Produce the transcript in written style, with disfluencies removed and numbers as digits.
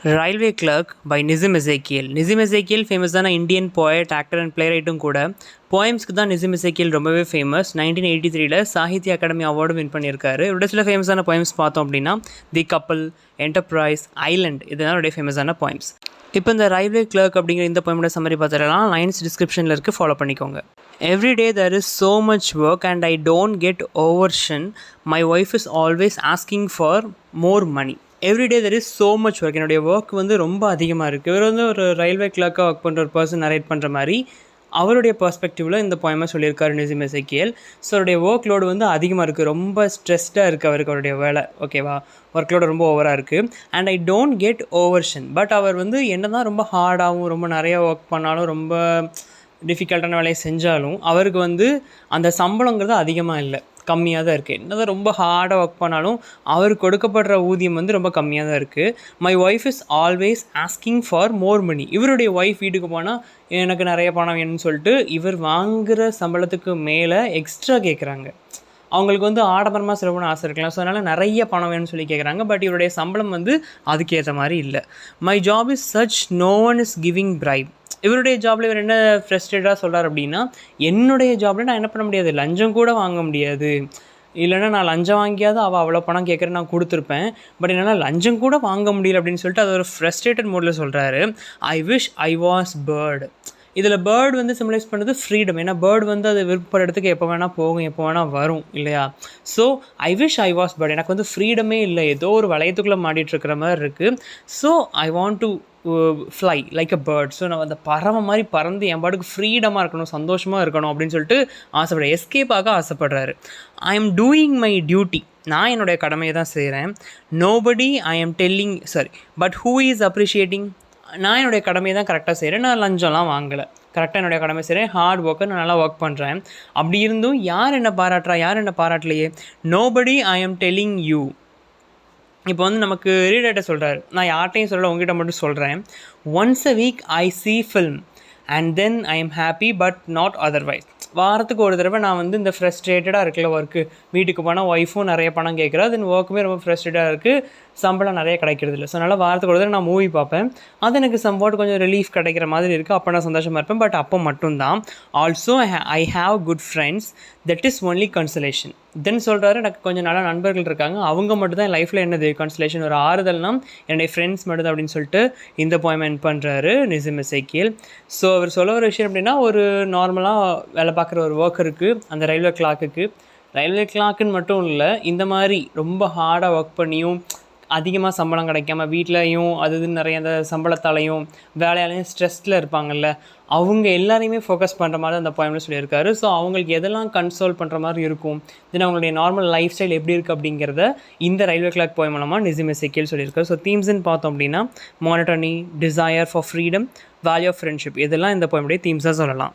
Railway Clerk by Nizam Ezekiel. Nizam Ezekiel ஃபேமஸான Indian poet, actor and play ரைட்டும் கூட. போயம்ஸ்க்கு தான் நிசிம் எசேக்கியல் ரொம்பவே famous. 1983 Sahitya Akademi award win பண்ணியிருக்காரு. இவருடைய சில ஃபேமஸான போயம்ஸ் பார்த்தோம் அப்படின்னா தி கப்பல், என்டர்பிரைஸ், ஐலண்ட், இதுதான் அவருடைய ஃபேமஸான போயம்ஸ். இப்போ இந்த ரயில்வே கிளர்க் அப்படிங்கிற இந்த போயமோட சம்மரி பார்த்துடலாம். லைன்ஸ் டிஸ்கிரிப்ஷனில் இருக்குது, ஃபாலோ பண்ணிக்கோங்க. Every day there is so much work and I don't get overshin. My wife is always asking for more money. Everyday there is so much work. என்னுடைய work வந்து ரொம்ப அதிகமாக இருக்குது. இவர் வந்து ஒரு ரயில்வே கிளர்க்காக ஒர்க் பண்ணுற ஒரு பர்சன் நரேட் பண்ணுற மாதிரி அவருடைய பர்ஸ்பெக்டிவில் இந்த போயமாக சொல்லியிருக்காரு நிசிம் எசேக்கியல். ஸோ அவருடைய ஒர்க் லோடு வந்து அதிகமாக இருக்குது, ரொம்ப ஸ்ட்ரெஸ்டாக இருக்குது அவருக்கு அவருடைய வேலை, ஓகேவா, ஒர்க் லோடு ரொம்ப ஓவராக இருக்குது. And I don't get ovation. But அவர் வந்து என்ன தான் ரொம்ப ஹார்டாகவும் ரொம்ப நிறையா ஒர்க் பண்ணாலும் ரொம்ப டிஃபிகல்ட்டான வேலையை செஞ்சாலும் அவருக்கு வந்து அந்த சம்பளங்கிறது அதிகமாக இல்லை, கம்மியாக தான் இருக்குது. என்ன தான் ரொம்ப ஹார்டாக ஒர்க் பண்ணாலும் அவருக்கு கொடுக்கப்படுற ஊதியம் வந்து ரொம்ப கம்மியாக தான் இருக்குது. My wife is always asking for more money. இவருடைய ஒய்ஃப் வீட்டுக்கு போனால் எனக்கு நிறைய பணம் வேணும்னு சொல்லிட்டு இவர் வாங்குகிற சம்பளத்துக்கு மேலே எக்ஸ்ட்ரா கேட்குறாங்க. அவங்களுக்கு வந்து ஆடம்பரமாக செலவுன்னு ஆசை இருக்கலாம், ஸோ அதனால் நிறைய பணம் வேணும்னு சொல்லி கேட்குறாங்க. பட் இவருடைய சம்பளம் வந்து அதுக்கேற்ற மாதிரி இல்லை. My job is such, no one is giving bribe. இவருடைய ஜாபில் இவர் என்ன ஃப்ரஸ்ட்ரேட்டாக சொல்கிறார் அப்படின்னா, என்னுடைய ஜாபில் நான் என்ன பண்ண முடியாது, லஞ்சம் கூட வாங்க முடியாது. இல்லைனா நான் லஞ்சம் வாங்கியாவது அவள் அவ்வளோ பணம் கேட்குறேன், நான் கொடுத்துருப்பேன். பட் என்னால் லஞ்சம் கூட வாங்க முடியல அப்படின்னு சொல்லிட்டு அது ஒரு ஃப்ரஸ்ட்ரேட்டட் மோடில் சொல்கிறாரு. I wish I was bird. இதில் பேர்டு வந்து சிம்பிளைஸ் பண்ணுறது ஃப்ரீடம். ஏன்னா பேர்டு வந்து அது விருப்பப்படுற இடத்துக்கு எப்போ வேணால் போகும், எப்போ வேணால் வரும் இல்லையா. So I wish I was bird. எனக்கு வந்து ஃப்ரீடமே இல்லை, ஏதோ ஒரு வளையத்துக்குள்ளே மாட்டிகிட்ருக்கிற மாதிரி இருக்குது. So I want to fly like a bird. ஸோ நான் அந்த பறவை மாதிரி பறந்து என் பாட்டுக்கு ஃப்ரீடமாக இருக்கணும், சந்தோஷமாக இருக்கணும் அப்படின்னு சொல்லிட்டு ஆசைப்படுறேன், எஸ்கேப்பாக ஆசைப்படுறாரு. I am doing my duty. நான் என்னுடைய கடமையை தான் செய்கிறேன். Nobody I am telling but who is appreciating. நான் என்னுடைய கடமையை தான் கரெக்டாக செய்கிறேன், நான் லஞ்சம்லாம் வாங்கலை, கரெக்டாக என்னுடைய கடமை செய்கிறேன், ஹார்ட் ஒர்க்கை நான் நல்லா ஒர்க் பண்ணுறேன். அப்படி இருந்தும் யார் என்ன பாராட்டுறா, யார் என்ன பாராட்டலையே. Nobody I am telling you. இப்போ வந்து நமக்கு ரீடர்கிட்ட சொல்கிறாரு, நான் யார்ட்டையும் சொல்லலை, உங்ககிட்ட மட்டும் சொல்கிறேன். Once a week I see film and then I am happy but not otherwise. வாரத்துக்கு ஒரு தடவை நான் வந்து இந்த ஃப்ரஸ்ட்ரேட்டடாக இருக்குல்ல ஒர்க்கு, வீட்டுக்கு போனால் ஒய்ஃபும் நிறைய பணம் கேட்குறா, தென் ஒர்க்குமே ரொம்ப ஃப்ரஸ்ட்ரேட்டாக இருக்குது, சம்பளம் நிறைய கிடைக்கிறது இல்லை. ஸோ அதனால் வாரத்துக்கு ஒரு தடவை நான் மூவி பார்ப்பேன், அது எனக்கு சம்வாட் கொஞ்சம் ரிலீஃப் கிடைக்கிற மாதிரி இருக்குது, அப்போ நான் சந்தோஷமாக இருப்பேன். பட் அப்போ மட்டும்தான். Also I have good friends, that is only consolation. Then சொல்கிறாரு, எனக்கு கொஞ்சம் நல்ல நண்பர்கள் இருக்காங்க, அவங்க மட்டும் தான் என் லைஃப்பில் என்னது கன்சலேஷன், ஒரு ஆறுதல்னால் என்னுடைய ஃப்ரெண்ட்ஸ் மட்டும் தான் அப்படின்னு சொல்லிட்டு இந்த போயம் எண்ட் பண்ணுறாரு நிசிம் எசேக்கியல். ஸோ அவர் சொல்ல ஒரு விஷயம் அப்படின்னா, ஒரு நார்மலாக வேலை பார்க்குற ஒரு ஒர்க்கருக்கு, அந்த ரயில்வே கிளாக்குன்னு மட்டும் இல்லை, இந்த மாதிரி ரொம்ப ஹார்டாக ஒர்க் பண்ணியும் அதிகமாக சம்பளம் கிடைக்காம வீட்லையும் அது நிறைய அந்த சம்பளத்தாலையும் வேலையாலையும் ஸ்ட்ரெஸ்ஸில் இருப்பாங்கள்ல, அவங்க எல்லாரையுமே ஃபோக்கஸ் பண்ணுற மாதிரி அந்த போயமில் சொல்லியிருக்காரு. ஸோ அவங்களுக்கு எதெல்லாம் கன்சோல் பண்ணுற மாதிரி இருக்கும், தென் அவங்களுடைய நார்மல் லைஃப் ஸ்டைல் எப்படி இருக்குது அப்படிங்கிறத இந்த ரயில்வே கிளாக் போயம் மூலமாக நிசிம் எசேக்கியல் சொல்லியிருக்காரு. ஸோ தீம்ஸ்ன்னு பார்த்தோம் அப்படின்னா, monotony, desire for freedom, value of friendship, இதெல்லாம் இந்த போயமுடைய தீம்ஸாக சொல்லலாம்.